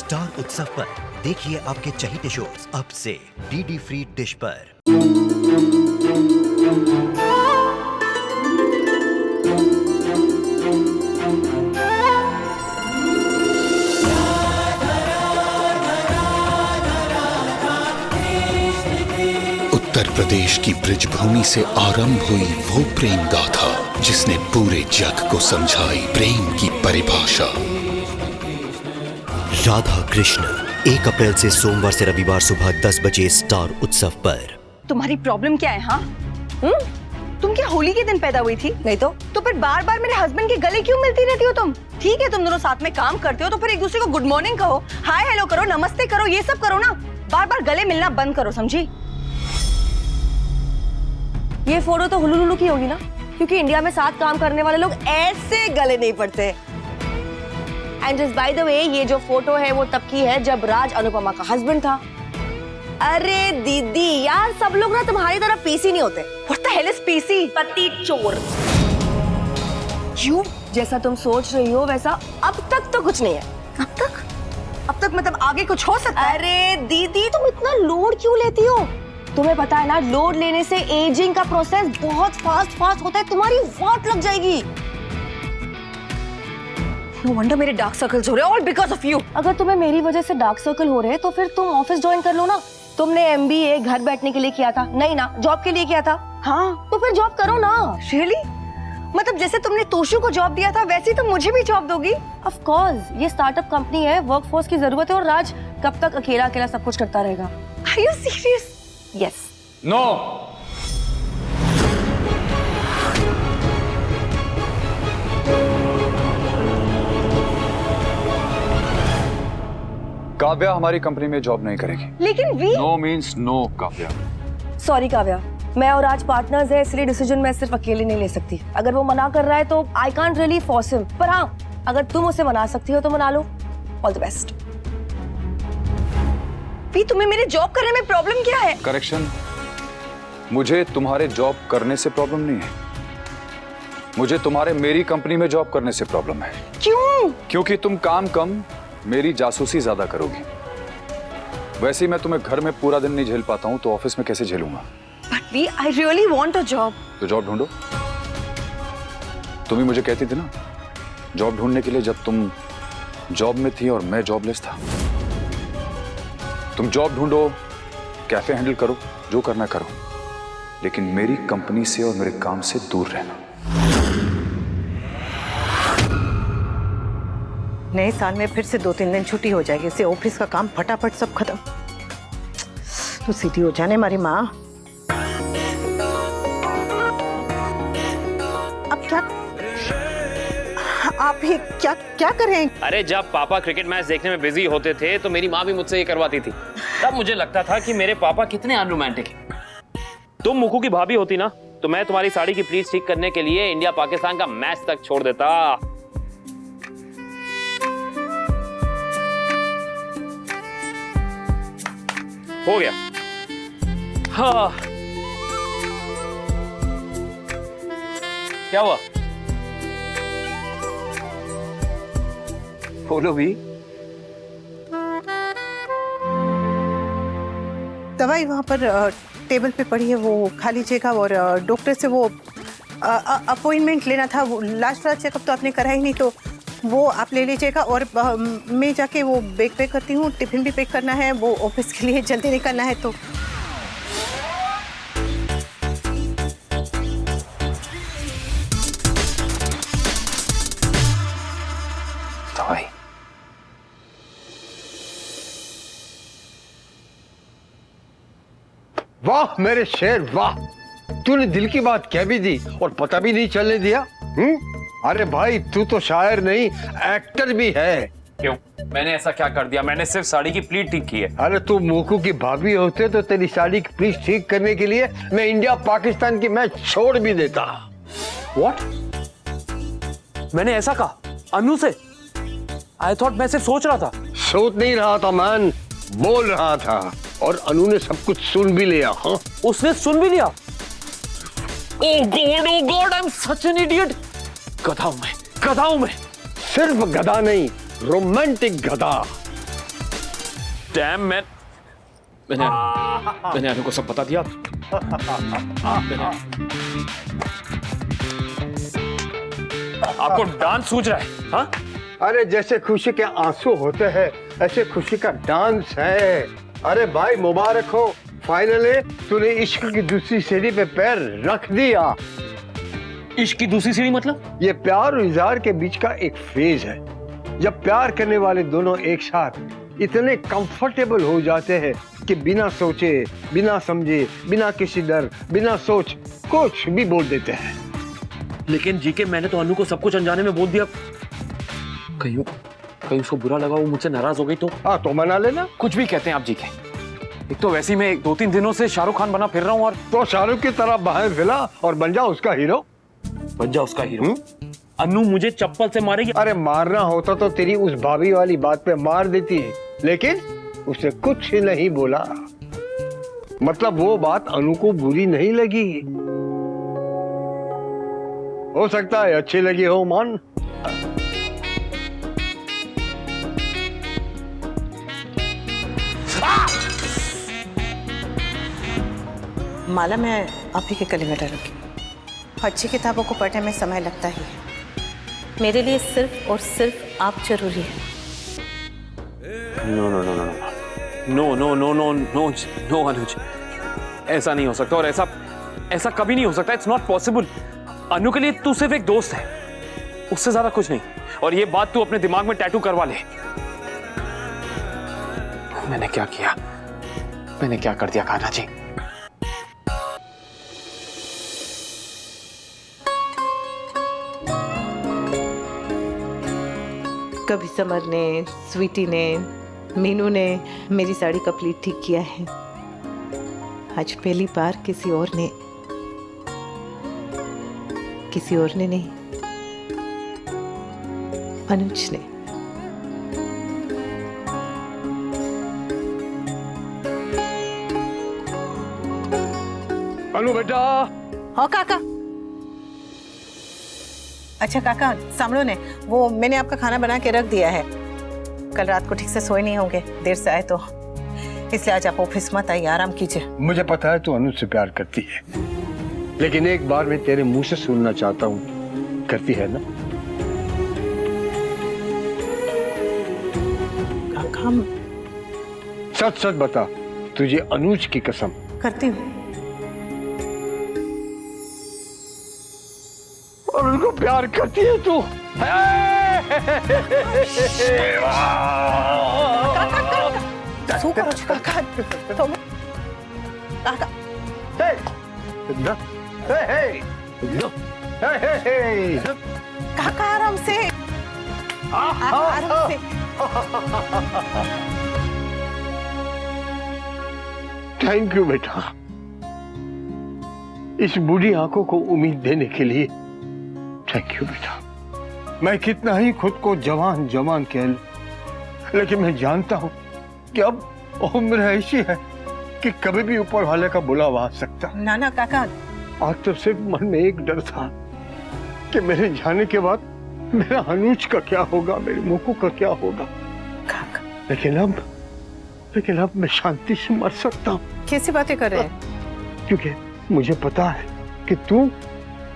Star उत्सव पर देखिए आपके चहीते शोज अब से डीडी फ्री डिश पर। उत्तर प्रदेश की ब्रिजभूमि से आरंभ हुई वो प्रेम गाथा जिसने पूरे जग को समझाई प्रेम की परिभाषा। राधा कृष्ण 1 अप्रैल से सोमवार से रविवार सुबह 10 बजे स्टार उत्सव पर। तुम्हारी प्रॉब्लम क्या है? हाँ, तुम क्या होली के दिन पैदा हुई थी? नहीं तो फिर बार बार मेरे हस्बैंड के गले क्यों मिलती रहती हो तुम? ठीक है, तुम दोनों साथ में काम करते हो तो फिर एक दूसरे को गुड मॉर्निंग कहो, हाय हेलो करो, नमस्ते करो, ये सब करो ना। बार बार गले मिलना बंद करो, समझी? ये फोटो तो हुलुलुलु की होगी ना, क्योंकि इंडिया में साथ काम करने वाले लोग ऐसे गले नहीं पड़ते। And just by the way, ये जो फोटो है वो तब की है जब राज अनुपमा का हस्बैंड था। अरे दीदी यार, सब लोग ना तुम्हारी तरह पीसी नहीं होते। What the hell is PC? पति चोर। क्यों? जैसा तुम सोच रही हो वैसा अब तक तो कुछ नहीं है। अब तक मतलब आगे कुछ हो सकता है? अरे दीदी, तुम इतना लोड क्यों लेती हो? तुम्हें पता है ना, लोड लेने से एजिंग का प्रोसेस बहुत फास्ट होता है, तुम्हारी वाट लग जाएगी। No wonder मेरे डार्क सर्कल्स हो रहे हैं, all because of you। अगर तुम्हें मेरी वजह से डार्क सर्कल हो रहे हैं तो फिर तुम ऑफिस ज्वाइन कर लो ना। तुमने MBA घर बैठने के लिए किया था, नहीं ना, जॉब के लिए किया था। हाँ, तो फिर जॉब करो ना। Really? मतलब जैसे तुमने तोशु को जॉब दिया था वैसे तो मुझे भी जॉब दोगी? Of course, ये स्टार्टअप कंपनी है, वर्कफोर्स की जरूरत है और राज कब तक अकेला सब कुछ करता रहेगा? Are you serious? Yes. No. Kavya हमारी कंपनी में जॉब नहीं करेगी। लेकिन we no means no Kavya. Sorry Kavya, मैं और आज पार्टनर्स है, इसलिए डिसीजन मैं सिर्फ अकेले नहीं ले सकती। अगर वो मना कर रहा है तो I can't really force him, पर हाँ, अगर तुम उसे मना सकती हो तो मना लो। All the best. भी तुम्हें मेरे जॉब करने में प्रॉब्लम क्या है? करेक्शन, मुझे तुम्हारे जॉब करने से प्रॉब्लम नहीं है, मुझे तुम्हारे मेरी कंपनी में जॉब करने से प्रॉब्लम है। क्यों? क्योंकि तुम काम कम, मेरी जासूसी ज्यादा करोगी। वैसे ही मैं तुम्हें घर में पूरा दिन नहीं झेल पाता हूँ तो ऑफिस में कैसे झेलूंगा? But we, I really want a job। तो जॉब ढूंढो। तुम ही मुझे कहती थी ना जॉब ढूंढने के लिए जब तुम जॉब में थी और मैं जॉबलेस था। तुम जॉब ढूंढो, कैफे हैंडल करो, जो करना करो, लेकिन मेरी कंपनी से और मेरे काम से दूर रहना। नए साल में फिर से 2-3 दिन छुट्टी हो जाएगी, इससे ऑफिस का काम फटाफट सब खत्म। तो सीधी हो जाने हमारी माँ। अब क्या आप ही क्या करें? अरे जब पापा क्रिकेट मैच देखने में बिजी होते थे तो मेरी माँ भी मुझसे ये करवाती थी। तब मुझे लगता था कि मेरे पापा कितने अनरोमांटिक हैं। तुम मुखू की भाभी होती ना तो मैं तुम्हारी साड़ी की प्लीज ठीक करने के लिए इंडिया पाकिस्तान का मैच तक छोड़ देता। हो गया। हाँ, क्या हुआ? बोलो भी। दवाई वहाँ पर टेबल पे पड़ी है, वो खा लीजिएगा। और डॉक्टर से वो अपॉइंटमेंट लेना था, वो लास्ट वाला चेकअप तो आपने करा ही नहीं, तो वो आप ले लीजिएगा। और मैं जाके वो बैग पैक करती हूँ, टिफिन भी पैक करना है, वो ऑफिस के लिए जल्दी निकलना है। तो दवाई वाह मेरे शेर वाह, तूने दिल की बात कह भी दी और पता भी नहीं चलने दिया। अरे भाई, तू तो शायर नहीं एक्टर भी है। क्यों? मैंने ऐसा क्या कर दिया? मैंने सिर्फ साड़ी की प्लीट ठीक की है। अरे तू मोकू की भाभी होते तो तेरी साड़ी की प्लीज ठीक करने के लिए मैं इंडिया पाकिस्तान की मैच छोड़ भी देता। What? मैंने ऐसा कहा अनु से? आई थॉट मैं सिर्फ सोच रहा था। सोच नहीं रहा था मैन, बोल रहा था। और अनु ने सब कुछ सुन भी लिया। हाँ, उसने सुन भी लिया। Oh God, I'm such an idiot। गधा हूं मैं। सिर्फ गधा नहीं, रोमांटिक गधा। डैम, मैंने अनु को सब बता दिया। आपको डांस सूझ रहा है? हाँ? अरे जैसे खुशी के आंसू होते हैं ऐसे खुशी का डांस है। अरे भाई मुबारक हो, फाइनली तूने इश्क की दूसरी सीढ़ी पे पैर रख दिया। इश्क की दूसरी सीढ़ी मतलब? ये प्यार और इज़हार के बीच का एक फेज है, जब प्यार करने वाले दोनों एक साथ इतने कंफर्टेबल हो जाते हैं कि बिना सोचे, बिना समझे, बिना किसी डर, बिना सोच कुछ भी बोल देते हैं। लेकिन जीके, मैंने तो अनु को सब कुछ अनजाने में बोल दिया। कहीं उसको बुरा लगा, वो मुझसे नाराज हो गई तो? हाँ तो मना लेना। कुछ भी कहते हैं आप जीके। एक तो वैसे ही मैं 2-3 दिनों से शाहरुख खान बना फिर रहा हूँ। और तो शाहरुख की तरह बाहर फैला और बन जा उसका हीरो। बन जा उसका हीरो? अनु मुझे चप्पल से मारेगी। अरे मारना होता तो तेरी उस भाभी वाली बात पे मार देती है, लेकिन उसने कुछ नहीं बोला। मतलब वो बात अनु को बुरी नहीं लगी। हो सकता है अच्छी लगी हो। मान माला, मैं आप ही के गले में डालूंगी। अच्छी किताबों को पढ़ने में समय लगता ही है। मेरे लिए सिर्फ और सिर्फ आप जरूरी है। No no no no no no no no no no Anuj, ऐसा नहीं हो सकता। और ऐसा कभी नहीं हो सकता। It's not possible. अनु के लिए तू सिर्फ एक दोस्त है, उससे ज्यादा कुछ नहीं। और ये बात तू अपने दिमाग में टैटू करवा ले। मैंने क्या किया? मैंने क्या कर दिया कान्हा जी? कभी समर ने, स्वीटी ने, मीनू ने मेरी साड़ी का प्लीट ठीक किया है। आज पहली बार किसी और ने नहीं, अनुज ने। अनु बेटा। हाँ काका। अच्छा काका, सामड़ो ने, वो मैंने आपका खाना बना के रख दिया है। कल रात को ठीक से सोए नहीं होंगे, देर से आए तो, इसलिए आज आप ऑफिस मत आइए, आराम कीजिए। मुझे पता है तू अनु से प्यार करती है, लेकिन एक बार मैं तेरे मुंह से सुनना चाहता हूँ, करती है ना? काका, सच सच बता, तुझे अनुज की कसम। करती हूँ। और उनको प्यार करती है तू? काका, तुम काका, काका आराम से, आराम से। थैंक यू बेटा, इस बूढ़ी आंखों को उम्मीद देने के लिए थैंक यू बेटा। मैं कितना ही खुद को जवान जवान कह लूं, लेकिन मैं जानता हूं कि अब उम्र ऐसी है कि कभी भी ऊपर वाले का बुलावा आ सकता। ना ना काका, आज तो सिर्फ मन में एक डर था कि मेरे जाने के बाद मेरा अनुज का क्या होगा, मेरे मोकू का क्या होगा। काका, लेकिन अब मैं शांति से मर सकता हूँ। कैसी बातें कर रहे हैं? क्योंकि मुझे पता है कि तू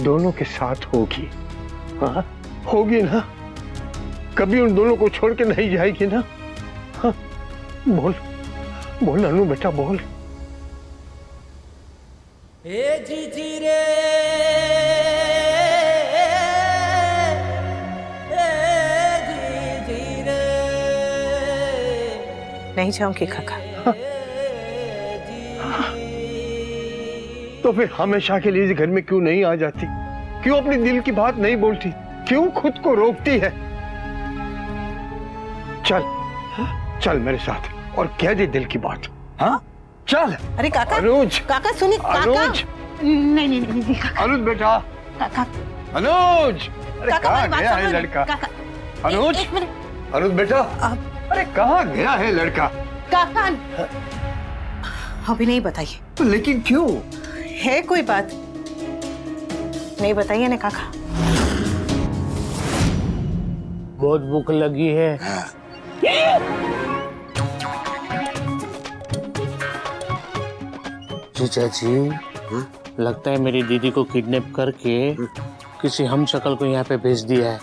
दोनों के साथ होगी। हाँ, होगी ना? कभी उन दोनों को छोड़ के नहीं जाएगी ना? हाँ, बोल बोल अनु बेटा, बोल। नहीं जाऊंगी काका। तो फिर हमेशा के लिए इस घर में क्यों नहीं आ जाती? क्यों अपनी दिल की बात नहीं बोलती? क्यों खुद को रोकती है? चल मेरे साथ और कह दे दिल की बात। हाँ, चल। अरे काका, अनुज, काका सुनिए, काका। नहीं काका। अनुज बेटा, काका, अनुज, अरे काका, कहाँ मेरी बात गया है समझ। लड़का? काका, अनुज, एक मिनट। अनुज बेटा, अरे कहाँ गया है लड़का? काका, अभी नहीं बताइए। तो लेकिन क्यों? है कोई बात? नहीं बताइए ना काका। बहुत भूख लगी है। छोटी चाची, लगता है मेरी दीदी को किडनैप करके किसी हम शक्ल को यहाँ पे भेज दिया है।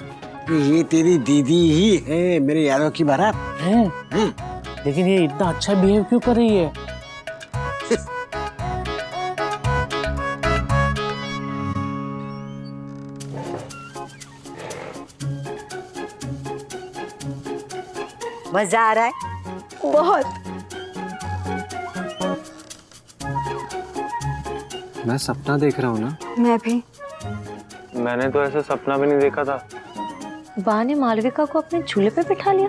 ये तेरी दीदी ही है मेरे यारों की बारात हैं? लेकिन ये इतना अच्छा बिहेव क्यों कर रही है? मजा आ रहा है? बहुत। मैं सपना देख रहा हूँ ना। मैं भी। मैंने तो ऐसा सपना भी नहीं देखा था। बा ने मालविका को अपने झूले पे बिठा लिया।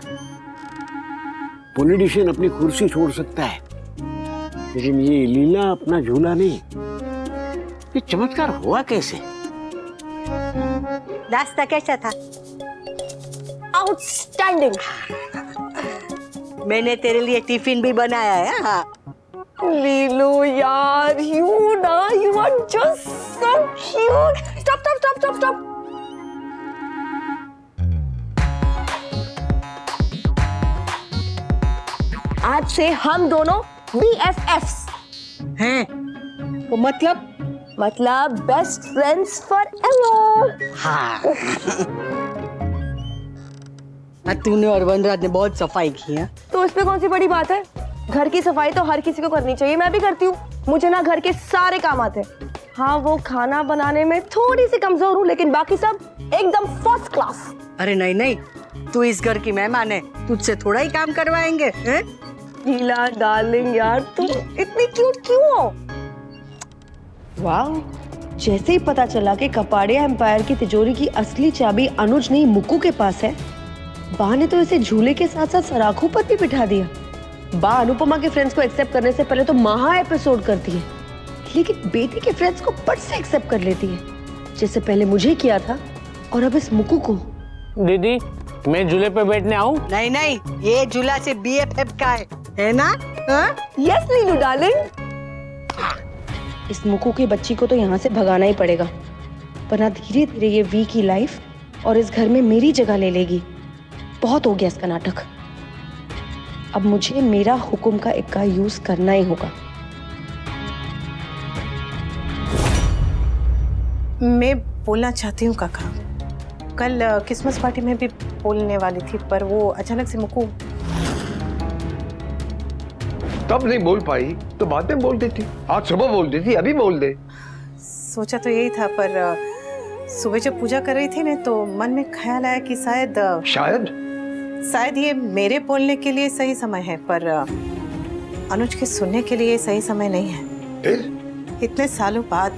पॉलिटिशियन अपनी कुर्सी छोड़ सकता है, लेकिन ये लीला अपना झूला नहीं। ये चमत्कार हुआ कैसे? नाश्ता कैसा था? आउटस्टैंडिंग। मैंने तेरे लिए टिफिन भी बनाया है। हाँ। लीलू यार, you are just so cute. Stop. आज से हम दोनों BFFs हैं? तो मतलब बेस्ट फ्रेंड्स फॉरएवर। हाँ। तूने और वनराज ने बहुत सफाई की है। तो इसमें कौन सी बड़ी बात है? घर की सफाई तो हर किसी को करनी चाहिए, मैं भी करती हूँ। मुझे ना घर के सारे काम आते हैं। हाँ, वो खाना बनाने में थोड़ी सी कमजोर हूँ, लेकिन बाकी सब एकदम फर्स्ट क्लास। अरे नहीं, तू इस घर की मेहमान है, तुझसे थोड़ा ही काम करवाएंगे। हैं? नीला डार्लिंग यार, तुम इतनी क्यूट क्यों हो? वाह, जैसे ही पता चला कि कपाड़िया एम्पायर की तिजोरी की असली चाबी अनुज नहीं मुक्कू के पास है, बा ने तो इसे झूले के साथ साथ सराखों पर भी बिठा दिया। बा अनुपमा के फ्रेंड्स को एक्सेप्ट करने से पहले तो महा एपिसोड करती है, लेकिन बेटी के फ्रेंड्स को पट से एक्सेप्ट कर लेती है, जैसे पहले मुझे किया था और अब इस मुक्कू को। दीदी, मैं झूले पे बैठने आऊं? नहीं, ये झूला से BFF का है ना? यस नीलू डार्लिंग। इस मुक्कू की बच्ची को तो यहाँ से भगाना ही पड़ेगा, वरना धीरे धीरे ये वी की लाइफ और इस घर में मेरी जगह ले लेगी। बहुत हो गया इसका नाटक। अब मुझे मेरा हुक्म का इक्का यूज करना ही होगा। मैं बोलना चाहती हूँ काका, कल क्रिसमस पार्टी में भी बोलने वाली थी, पर वो अचानक से मुक्कू। तब नहीं बोल पाई तो बाद में बोल देती। आज सुबह बोल देती, अभी बोल दे। सोचा तो यही था, पर सुबह जब पूजा कर रही थी ना, तो मन में ख्याल आया कि शायद ये मेरे बोलने के लिए सही समय है, पर अनुज के सुनने के लिए सही समय नहीं है। फिर इतने सालों बाद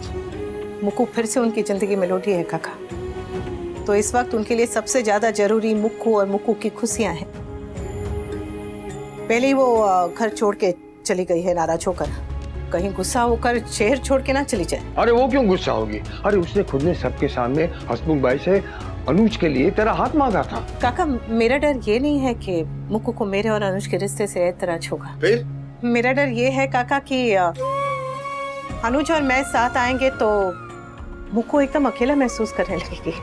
मुक्कू फिर से उनकी जिंदगी में लौटी है काका, तो इस वक्त उनके लिए सबसे ज्यादा जरूरी मुक्कू और मुक्कू की खुशियां हैं। पहले ही वो घर छोड़ के चली गई है नाराज होकर, कहीं गुस्सा होकर शहर छोड़ के ना चली जाए। अरे वो क्यों गुस्सा होगी? अरे उसने खुद ने सबके सामने हसमुख भाई से अनुज के लिए तेरा हाथ मांगा था। काका, मेरा डर ये नहीं है कि मुक्कू को मेरे और अनुज के रिश्ते से ऐतराज होगा। फिर मेरा डर ये है काका कि अनुज और मैं साथ आएंगे तो मुक्कू एकदम अकेला महसूस करने लगेगी।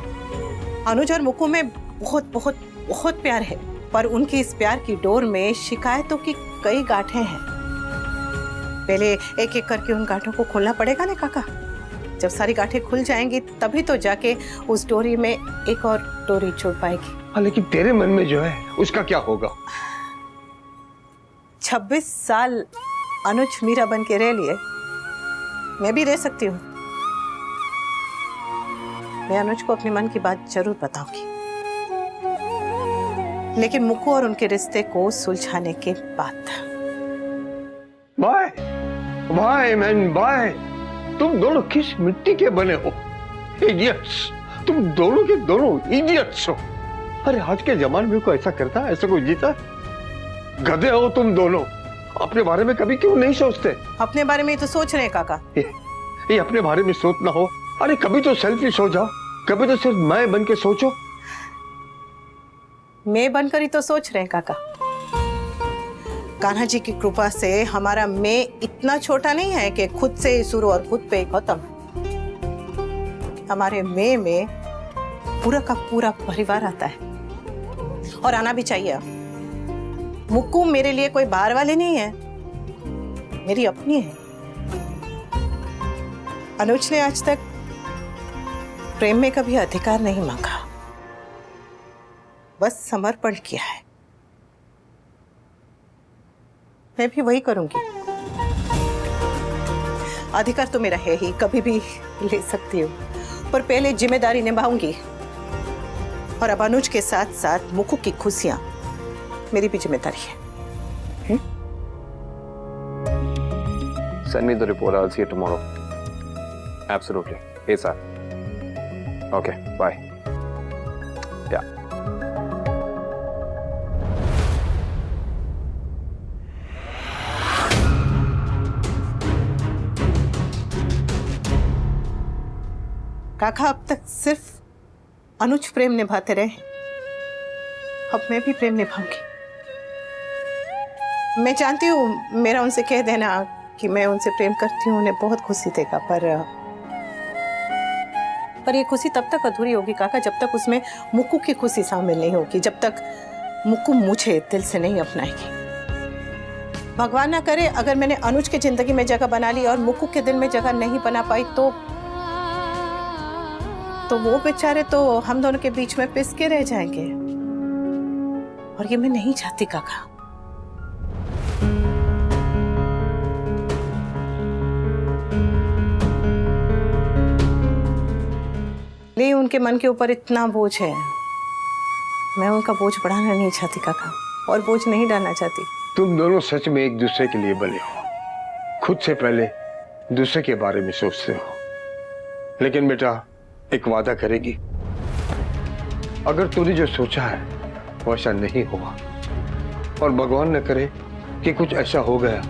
अनुज और मुक्कू में बहुत बहुत बहुत प्यार है, पर उनकी इस प्यार की डोर में शिकायतों की कई गांठें हैं। पहले एक एक करके उन गांठों को खोलना पड़ेगा ना काका। जब सारी गांठें खुल जाएंगी तभी तो जाके उस डोरी में एक और डोरी छूट पाएगी। हाँ, लेकिन तेरे मन में जो है उसका क्या होगा? 26 साल अनुज मीरा बन के रह लिए, मैं भी रह सकती हूँ। मैं अनुज को अपने मन की बात जरूर बताऊंगी, लेकिन मुक्कू और उनके रिश्ते को सुलझाने के बाद। Bye man bye. तुम दोनों किस मिट्टी के बने हो? इडियट्स। तुम दोनों के दोनों इडियट्स हो। अरे आज के जमाने में कोई ऐसा करता है? ऐसा कोई जीता? गधे हो तुम दोनों। अपने बारे में कभी क्यों नहीं सोचते? अपने बारे में तो सोच रहे हैं काका। ये अपने बारे में सोचना हो, अरे कभी तो सेल्फिश हो जाओ, कभी तो सिर्फ मैं बन के सोचो। मैं बनकर ही तो सोच रहे हैं काका। कान्हा जी की कृपा से हमारा मैं इतना छोटा नहीं है कि खुद से शुरू और खुद पे खत्म। हमारे मैं में पूरा का पूरा परिवार आता है, और आना भी चाहिए। मुक्कू मेरे लिए कोई बाहर वाले नहीं है, मेरी अपनी है। अनुज ने आज तक प्रेम में कभी अधिकार नहीं मांगा, बस समर्पण किया है। मैं भी वही करूंगी। अधिकार तो मेरा है ही, कभी भी ले सकती हूँ, पर पहले जिम्मेदारी निभाऊंगी। और अब अनुज के साथ साथ मुकु की खुशियां मेरी भी जिम्मेदारी है। Send me the report. I'll see you tomorrow. Absolutely. Hey, sir. Okay. Bye. Yeah. काका अब तक सिर्फ अनुज प्रेम निभाते रहे, अब मैं भी प्रेम निभाऊंगी। मैं जानती हूँ मेरा उनसे कह देना कि मैं उनसे प्रेम करती हूँ उन्हें बहुत खुशी देगा, पर ये खुशी तब तक अधूरी होगी काका जब तक उसमें मुक्कू की खुशी शामिल नहीं होगी, जब तक मुक्कू मुझे दिल से नहीं अपनाएगी। भगवान ना करे अगर मैंने अनुज की जिंदगी में जगह बना ली और मुक्कू के दिल में जगह नहीं बना पाई तो वो बेचारे तो हम दोनों के बीच में पिस के रह जाएंगे, और ये मैं नहीं चाहती काका। ले उनके मन के ऊपर इतना बोझ है, मैं उनका बोझ बढ़ाना नहीं चाहती काका, और बोझ नहीं डालना चाहती। तुम दोनों सच में एक दूसरे के लिए बने हो, खुद से पहले दूसरे के बारे में सोचते हो। लेकिन बेटा एक वादा करेगी, अगर तूने जो सोचा है वो ऐसा नहीं हुआ, और भगवान न करे कि कुछ ऐसा हो गया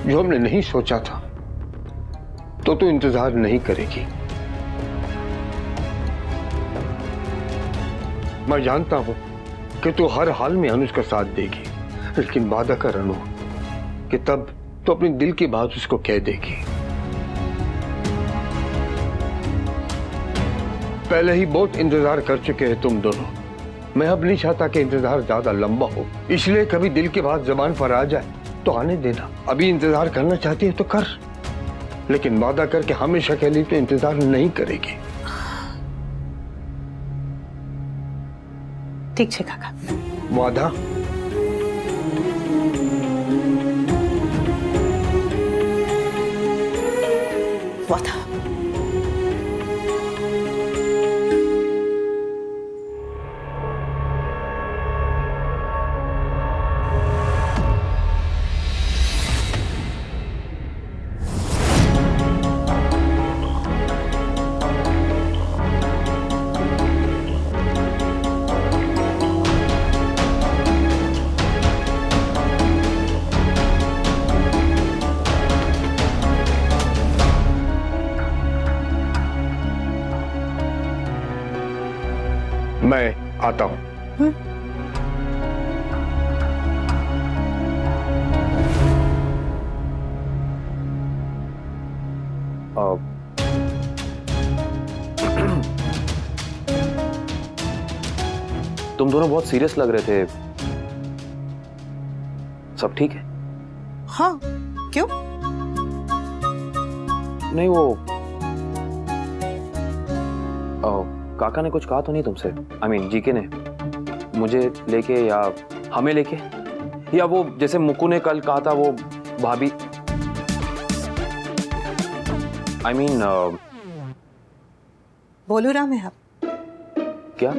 जो हमने नहीं सोचा था, तो तू इंतजार नहीं करेगी। मैं जानता हूं कि तू हर हाल में अनुज का साथ देगी, लेकिन वादा कर अनु कि तब तो अपने दिल की बात उसको कह देगी। पहले ही बहुत इंतजार कर चुके हैं तुम दोनों, मैं अब नहीं चाहता कि इंतजार ज्यादा लंबा हो, इसलिए कभी दिल की बात जबान पर आ जाए तो आने देना। अभी इंतजार करना चाहती है तो कर, लेकिन वादा करके हमेशा के लिए तो इंतजार नहीं करेगी। ठीक है काका। वादा? वादा। मैं आता हूं। तुम दोनों बहुत सीरियस लग रहे थे, सब ठीक है? हाँ, क्यों? नहीं वो काका ने कुछ कहा तो नहीं तुमसे? I mean, जीके ने मुझे लेके या हमें लेके, या वो जैसे मुक्कू ने कल कहा था वो भाभी, I mean, बोलू राम है आप? क्या?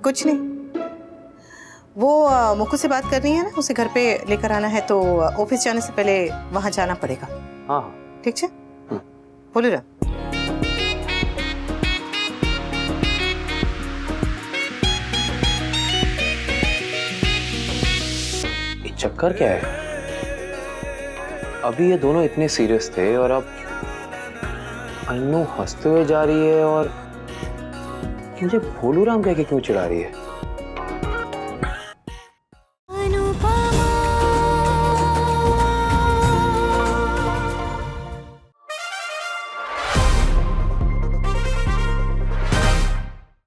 कुछ नहीं, वो मुक्कू से बात करनी है ना, उसे घर पे लेकर आना है तो ऑफिस जाने से पहले वहां जाना पड़ेगा। हाँ ठीक है, बोलू राम। चक्कर क्या है? अभी ये दोनों इतने सीरियस थे और अब अन्नू हंसते हुए जा रही है और मुझे भोलू राम कह के क्यों चिढ़ा रही है?